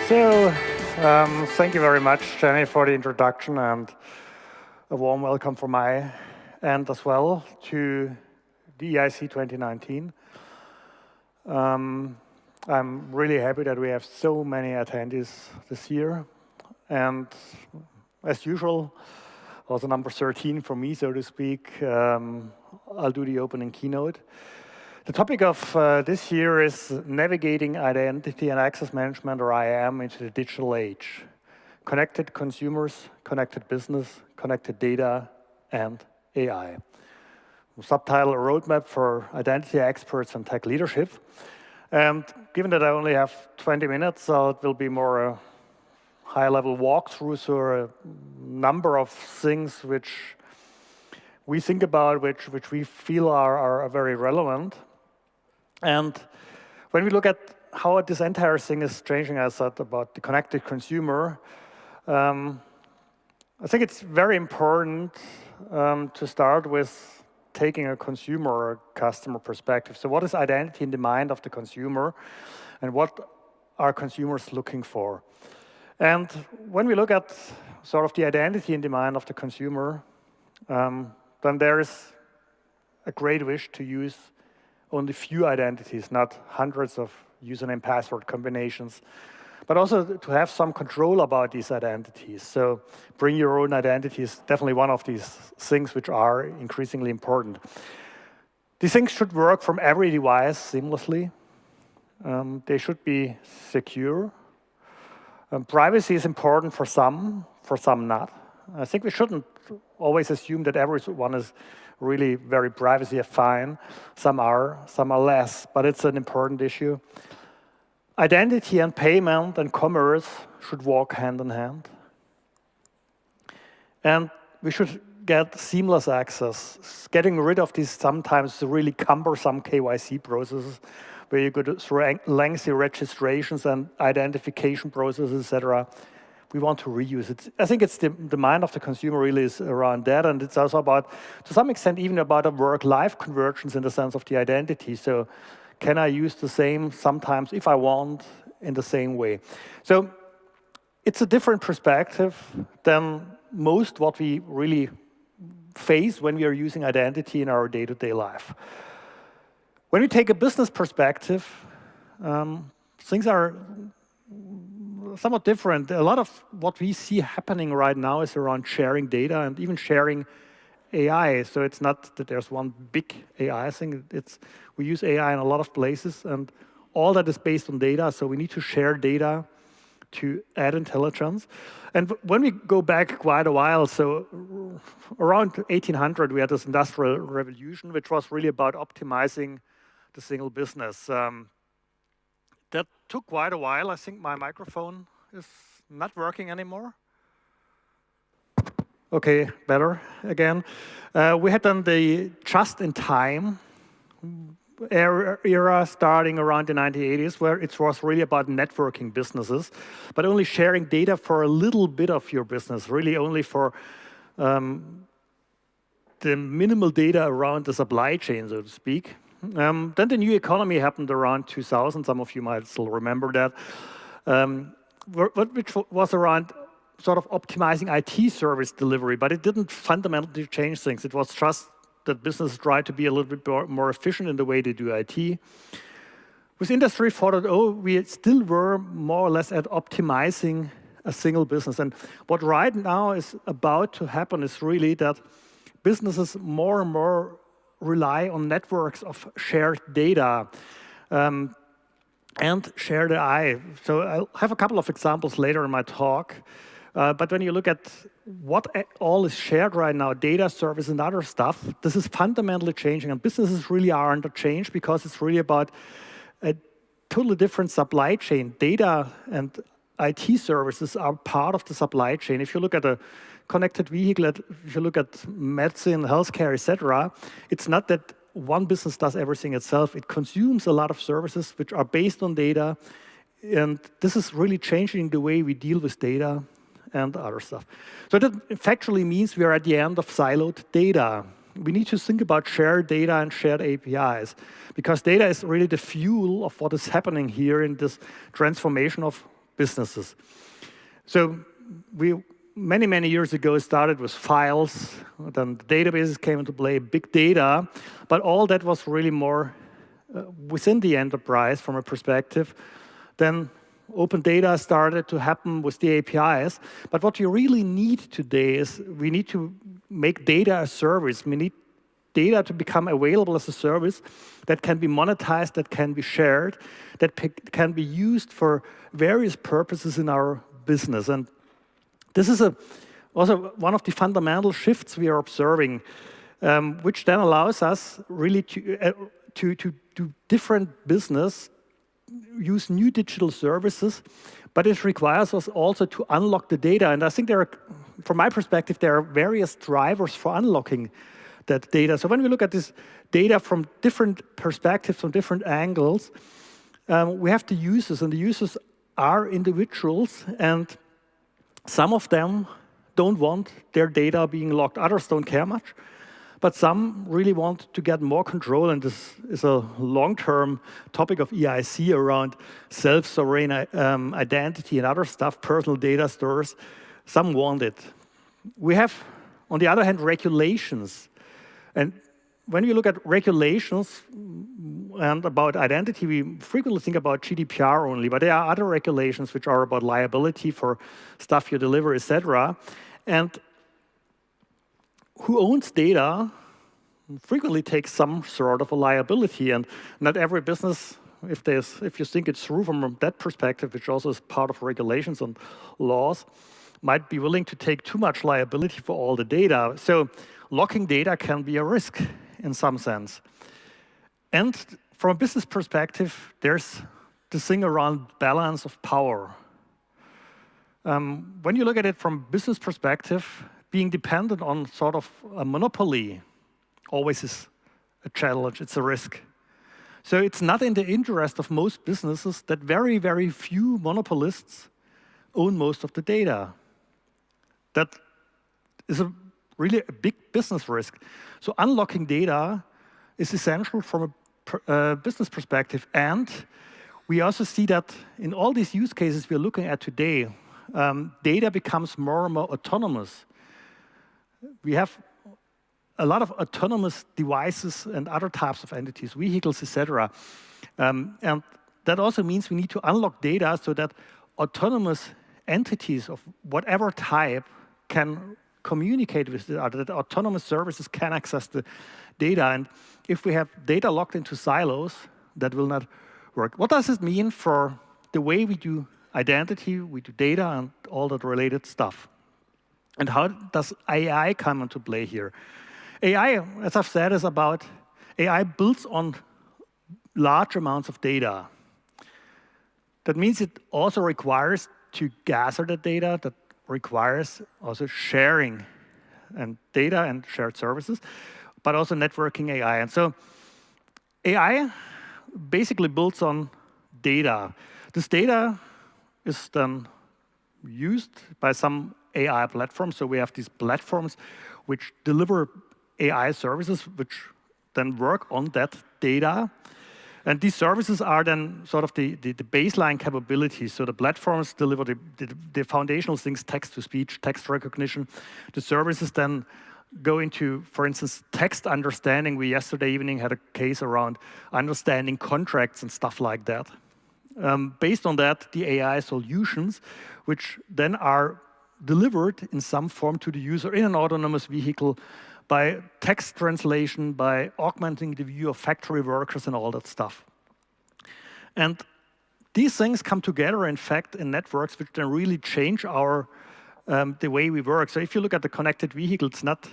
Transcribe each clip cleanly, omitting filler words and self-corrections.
So, thank you very much, Jenny, for the introduction, and a warm welcome from my end as well to the EIC 2019. I'm really happy that we have so many attendees this year, and as usual, also number 13 for me, so to speak. I'll do the opening keynote. The topic of this year is navigating identity and access management, or IAM, into the digital age. Connected consumers, connected business, connected data, and AI. Subtitle: a roadmap for identity experts and tech leadership. And given that I only have 20 minutes, so it will be more a high-level walkthrough, so a number of things which we think about, which we feel are very relevant. And when we look at how this entire thing is changing, as I said, about the connected consumer, I think it's very important to start with taking a consumer or customer perspective. So what is identity in the mind of the consumer, and what are consumers looking for? And when we look at sort of the identity in the mind of the consumer, then there is a great wish to use only few identities, not hundreds of username password combinations, but also to have some control about these identities. So bring your own identity is definitely one of these things which are increasingly important. These things should work from every device seamlessly. They should be secure. Privacy is important for some not. I think we shouldn't always assume that everyone is really very privacy-affine. Some are less, but it's an important issue. Identity and payment and commerce should walk hand in hand. And we should get seamless access, getting rid of these sometimes really cumbersome KYC processes, where you go through lengthy registrations and identification processes, etc. We want to reuse it. I think it's the mind of the consumer really is around that, and it's also about, to some extent, even about a work-life convergence in the sense of the identity. So can I use the same sometimes, if I want, in the same way? So it's a different perspective than most what we really face when we are using identity in our day-to-day life. When we take a business perspective, things are somewhat different. A lot of what we see happening right now is around sharing data and even sharing AI. So it's not that there's one big AI thing. We use AI in a lot of places, and all that is based on data. So we need to share data to add intelligence. And when we go back quite a while, so around 1800, we had this industrial revolution, which was really about optimizing the single business. That took quite a while. I think my microphone is not working anymore. Okay, better again. We had done the just-in-time era starting around the 1980s, where it was really about networking businesses, but only sharing data for a little bit of your business, really only for the minimal data around the supply chain, so to speak. Then the new economy happened around 2000. Some of you might still remember that, which was around sort of optimizing IT service delivery, but it didn't fundamentally change things. It was just that businesses tried to be a little bit more efficient in the way they do IT. With Industry 4.0, we still were more or less at optimizing a single business. And what right now is about to happen is really that businesses more and more rely on networks of shared data and shared AI. So I'll have a couple of examples later in my talk. But when you look at what all is shared right now, data, service, and other stuff, this is fundamentally changing. And businesses really are under change because it's really about a totally different supply chain. Data and IT services are part of the supply chain. If you look at a connected vehicle, if you look at medicine, healthcare, etc., it's not that one business does everything itself. It consumes a lot of services which are based on data. And this is really changing the way we deal with data and other stuff. So that factually means we are at the end of siloed data. We need to think about shared data and shared APIs, because data is really the fuel of what is happening here in this transformation of businesses. So we, many years ago, started with files, then the databases came into play, big data, but all that was really more within the enterprise from a perspective. Then open data started to happen with the APIs. But what you really need today is we need to make data a service. We need data to become available as a service that can be monetized, that can be shared, that can be used for various purposes in our business. And this is also one of the fundamental shifts we are observing, which then allows us really to do different business, use new digital services, but it requires us also to unlock the data. And I think from my perspective, there are various drivers for unlocking that data. So when we look at this data from different perspectives, from different angles, we have the users, and the users are individuals, and some of them don't want their data being locked. Others don't care much. But some really want to get more control, and this is a long-term topic of EIC around self-sovereign identity and other stuff, personal data stores. Some want it. We have, on the other hand, regulations. And when you look at regulations and about identity, we frequently think about GDPR only, but there are other regulations which are about liability for stuff you deliver, etc. And who owns data frequently takes some sort of a liability, and not every business, if you think it through from that perspective, which also is part of regulations and laws, might be willing to take too much liability for all the data. So locking data can be a risk in some sense. And from a business perspective, there's this thing around balance of power. When you look at it from a business perspective, being dependent on sort of a monopoly always is a challenge, it's a risk. So it's not in the interest of most businesses that very few monopolists own most of the data. That is really a big business risk. So unlocking data is essential from a business perspective. And we also see that in all these use cases we're looking at today, data becomes more and more autonomous. We have a lot of autonomous devices and other types of entities, vehicles, etc. And that also means we need to unlock data so that autonomous entities of whatever type can communicate with the other, that autonomous services can access the data. And if we have data locked into silos, that will not work. What does it mean for the way we do identity, we do data, and all that related stuff? And how does AI come into play here? AI, as I've said, is about AI builds on large amounts of data. That means it also requires to gather the data, that requires also sharing and data and shared services, but also networking AI. And so AI basically builds on data. This data is then used by some AI platforms. So we have these platforms which deliver AI services, which then work on that data. And these services are then sort of the baseline capabilities. So the platforms deliver the foundational things, text-to-speech, text recognition. The services then go into, for instance, text understanding. We yesterday evening had a case around understanding contracts and stuff like that. Based on that, the AI solutions, which then are delivered in some form to the user in an autonomous vehicle by text translation, by augmenting the view of factory workers and all that stuff. And these things come together, in fact, in networks which then really change the way we work. So if you look at the connected vehicle, it's not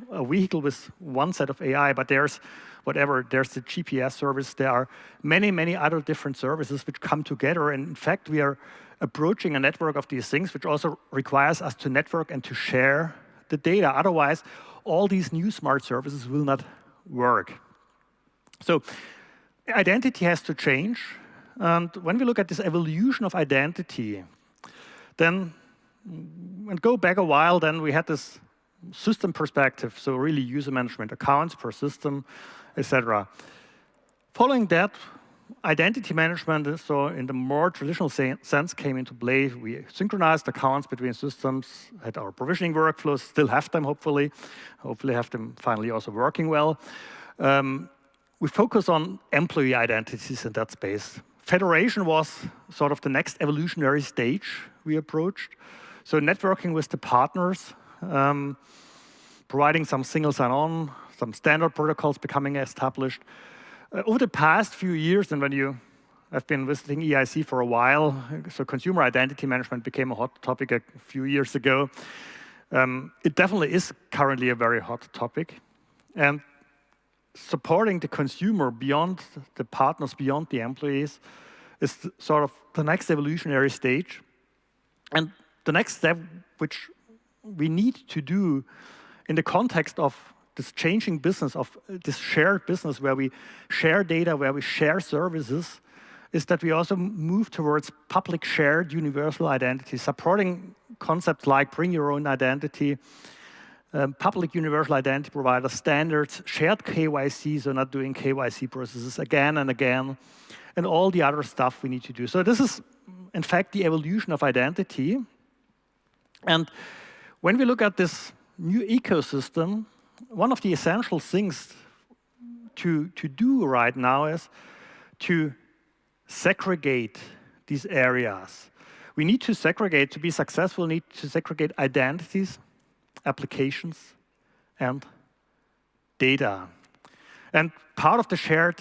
a vehicle with one set of AI, but there's the GPS service, there are many other different services which come together. And in fact, we are approaching a network of these things, which also requires us to network and to share the data. Otherwise, all these new smart services will not work. So identity has to change. And when we look at this evolution of identity, then, and go back a while, then we had this system perspective, so really user management, accounts per system, etc. Following that, identity management, so in the more traditional sense, came into play. We synchronized accounts between systems, had our provisioning workflows, still have them, hopefully have them finally also working well. We focus on employee identities in that space. Federation was sort of the next evolutionary stage we approached. So networking with the partners, providing some single sign-on, some standard protocols becoming established. Over the past few years, and when you have been visiting EIC for a while, so consumer identity management became a hot topic a few years ago. It definitely is currently a very hot topic. And supporting the consumer beyond the partners, beyond the employees, is sort of the next evolutionary stage. And the next step, which we need to do in the context of this changing business, of this shared business where we share data, where we share services, is that we also move towards public shared universal identity, supporting concepts like bring your own identity, public universal identity provider standards, shared KYC, so not doing KYC processes again and again, and all the other stuff we need to do. So this is, in fact, the evolution of identity. And when we look at this new ecosystem, one of the essential things to do right now is to segregate these areas. We need to segregate, to be successful, need to segregate identities, applications, and data. And part of the shared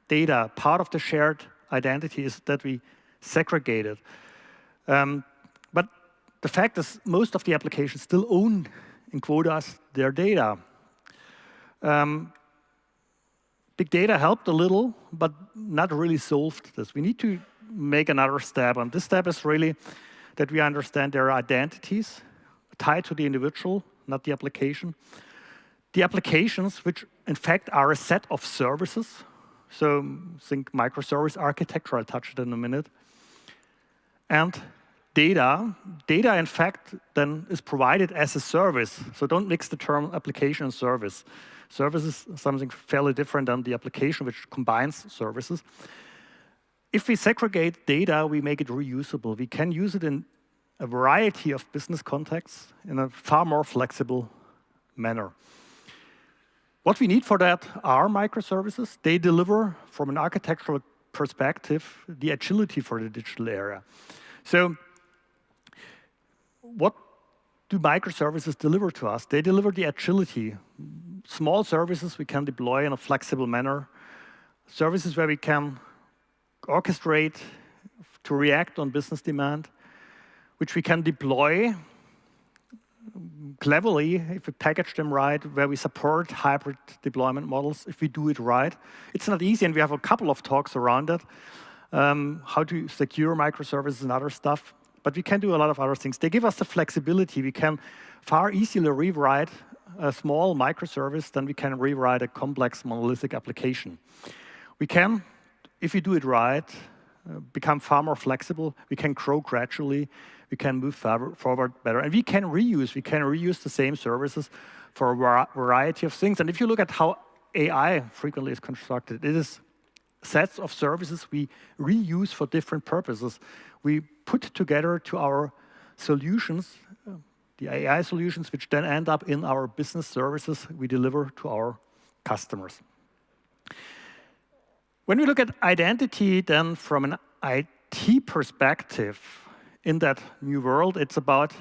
data, part of the shared identity is that we segregate it. But the fact is most of the applications still own, in quotas, their data. Big data helped a little, but not really solved this. We need to make another step, and this step is really that we understand there are identities tied to the individual, not the application. The applications, which in fact are a set of services, so think microservice architecture, I'll touch it in a minute, and data. Data, in fact, then is provided as a service. So don't mix the term application and service. Service is something fairly different than the application, which combines services. If we segregate data, we make it reusable. We can use it in a variety of business contexts in a far more flexible manner. What we need for that are microservices. They deliver, from an architectural perspective, the agility for the digital era. So what do microservices deliver to us? They deliver the agility. Small services we can deploy in a flexible manner. Services where we can orchestrate to react on business demand, which we can deploy cleverly if we package them right, where we support hybrid deployment models if we do it right. It's not easy, and we have a couple of talks around it, how to secure microservices and other stuff. But we can do a lot of other things. They give us the flexibility. We can far easier rewrite a small microservice than we can rewrite a complex monolithic application. We can, if we do it right, become far more flexible. We can grow gradually. We can move forward better. And we can reuse the same services for a variety of things. And if you look at how AI frequently is constructed, it is sets of services we reuse for different purposes. We put together to our solutions, the AI solutions, which then end up in our business services we deliver to our customers. When we look at identity, then from an IT perspective in that new world, it's about,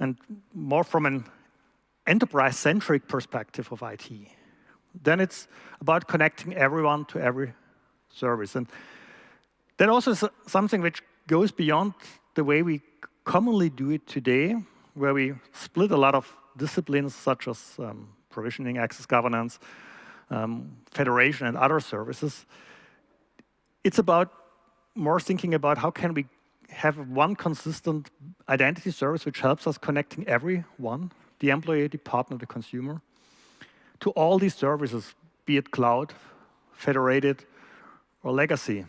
and more from an enterprise-centric perspective of IT. Then it's about connecting everyone to every service. And that also is something which goes beyond the way we commonly do it today, where we split a lot of disciplines such as provisioning, access governance, federation, and other services. It's about more thinking about how can we have one consistent identity service which helps us connecting everyone, the employee, the partner, the consumer, to all these services, be it cloud, federated, or legacy.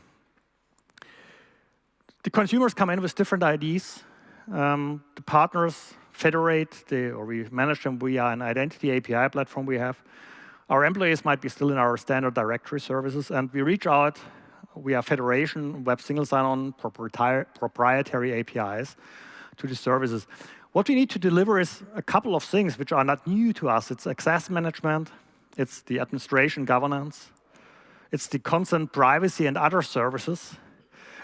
The consumers come in with different IDs. The partners federate, or we manage them via an identity API platform we have. Our employees might be still in our standard directory services, and we reach out via federation, web single sign-on, proprietary APIs to the services. What we need to deliver is a couple of things which are not new to us. It's access management, it's the administration governance, it's the consent privacy and other services.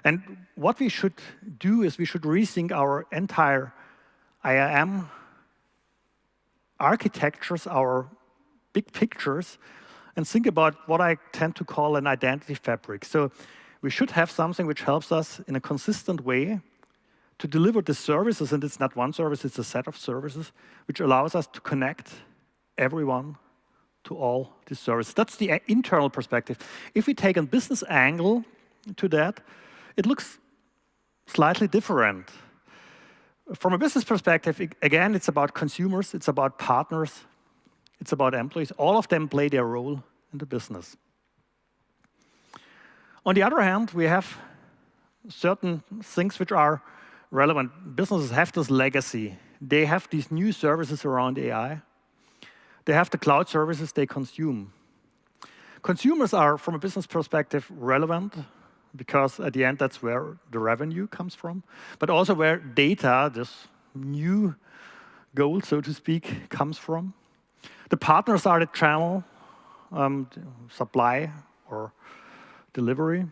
And what we should do is we should rethink our entire IAM architectures, our big pictures, and think about what I tend to call an identity fabric. So we should have something which helps us in a consistent way to deliver the services, and it's not one service, it's a set of services, which allows us to connect everyone to all these services. That's the internal perspective. If we take a business angle to that, it looks slightly different. From a business perspective, again, it's about consumers, it's about partners, it's about employees. All of them play their role in the business. On the other hand, we have certain things which are relevant. Businesses have this legacy. They have these new services around AI. They have the cloud services they consume. Consumers are, from a business perspective, relevant because at the end, that's where the revenue comes from, but also where data, this new gold, so to speak, comes from. The partners are the channel, supply or delivery.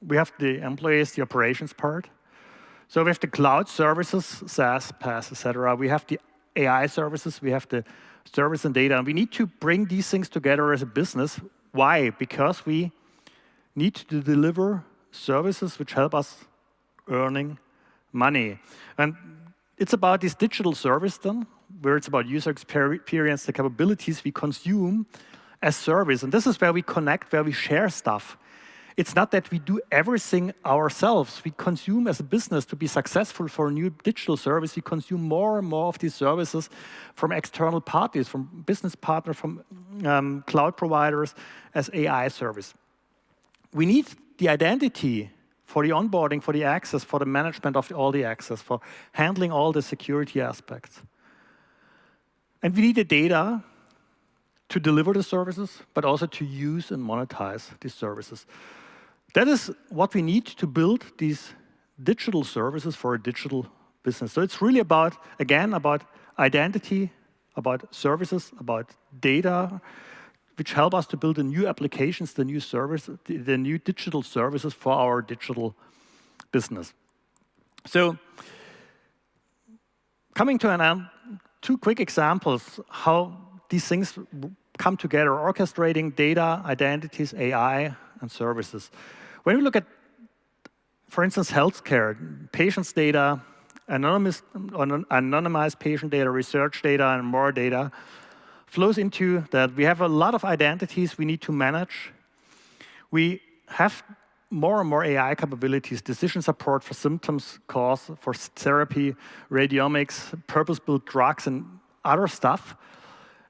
We have the employees, the operations part. So we have the cloud services, SaaS, PaaS, etc. We have the AI services, we have the service and data, and we need to bring these things together as a business. Why? Because we need to deliver services which help us earning money. And it's about this digital service then, where it's about user experience, the capabilities we consume as service. And this is where we connect, where we share stuff. It's not that we do everything ourselves. We consume as a business to be successful for a new digital service. We consume more and more of these services from external parties, from business partners, from cloud providers as AI service. We need the identity for the onboarding, for the access, for the management of all the access, for handling all the security aspects. And we need the data to deliver the services, but also to use and monetize these services. That is what we need to build these digital services for a digital business. So it's really about, again, about identity, about services, about data, which help us to build the new applications, the new service, the new digital services for our digital business. So coming to an end, two quick examples how these things come together, orchestrating data, identities, AI, and services. When we look at, for instance, healthcare, patients' data, anonymized patient data, research data, and more data flows into that. We have a lot of identities we need to manage. We have more and more AI capabilities, decision support for symptoms, cause, for therapy, radiomics, purpose-built drugs, and other stuff.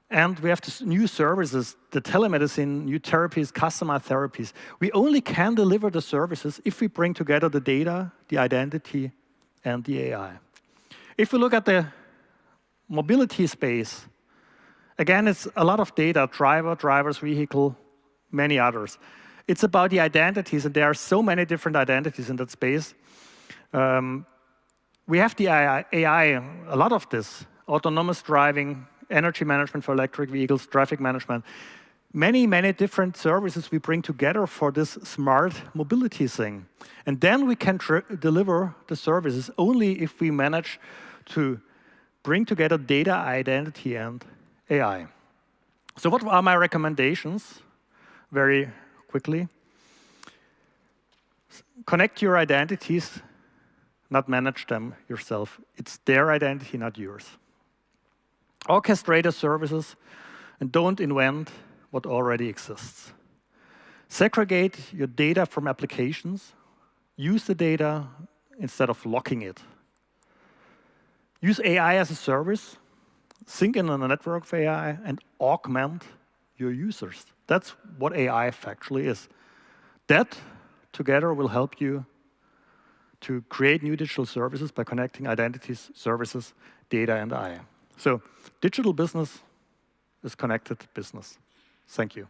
And we have this new services, the telemedicine, new therapies, customized therapies. We only can deliver the services if we bring together the data, the identity, and the AI. If we look at the mobility space, again, it's a lot of data, driver, driver's vehicle, many others. It's about the identities, and there are so many different identities in that space. We have the AI, a lot of this, autonomous driving, energy management for electric vehicles, traffic management. Many, many different services we bring together for this smart mobility thing. And then we can deliver the services only if we manage to bring together data, identity, and AI. So what are my recommendations? Very quickly. Connect your identities, not manage them yourself. It's their identity, not yours. Orchestrate the services and don't invent what already exists. Segregate your data from applications. Use the data instead of locking it. Use AI as a service. Think in a network of AI and augment your users. That's what AI factually is. That together will help you to create new digital services by connecting identities, services, data, and AI. So digital business is connected business. Thank you.